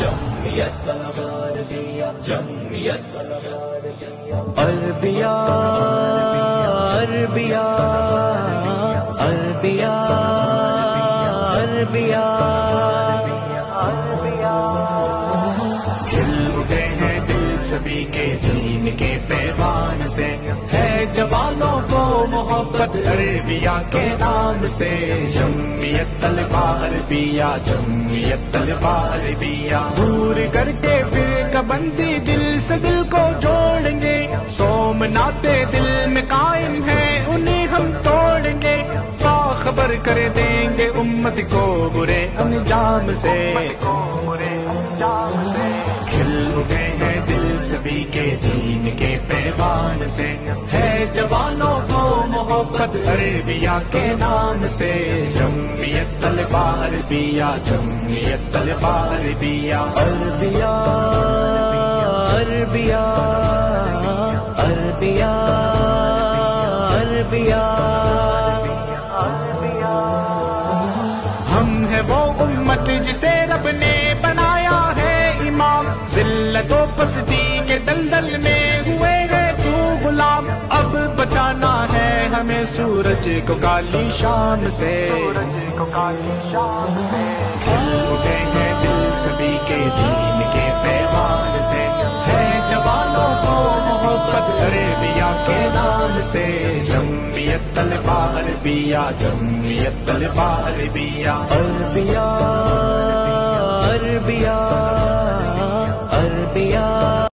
جمعیت الغربیہ، جمعیت الغربیہ، عربیہ عربیہ عربیہ عربیہ کھل اٹھے ہیں دل سبھی کے دین کے پیغام سے، ہے جوانوں کو محبت عربیہ کے نام سے۔ جمعیت طلبہ عربیہ، جمعیت طلبہ عربیہ، دور کر کے فرقہ بندی دل سے دل کو جوڑیں گے، سومناتے دل میں قائم ہے انہیں ہم توڑیں گے، باخبر کر دیں گے امت کو برے انجام سے۔ کھل اٹھے ہیں دل سبھی کے دین کے پیغام سے، ہے جوانوں کو محبت عربیہ کے نام سے۔ جمعیت طلبہ عربیہ، جمعیت طلبہ عربیہ، عربیہ عربیہ عربیہ عربیہ عربیہ ہم ہے وہ امت جسے رب نے بنایا ہے امام، ذلت و پستی کے دلدل میں ہوئے گئے تو غلام، اب بچانا ہے ہمیں سورج کو کالی شام سے۔ کھل اٹھے ہیں دل سبھی کے دین کے پیغام سے، ہے جوانوں کو محبت عربیہ کے نام سے۔ جمعیت طلبہ عربیہ، جمعیت طلبہ عربیہ، عربیہ عربیہ عربیہ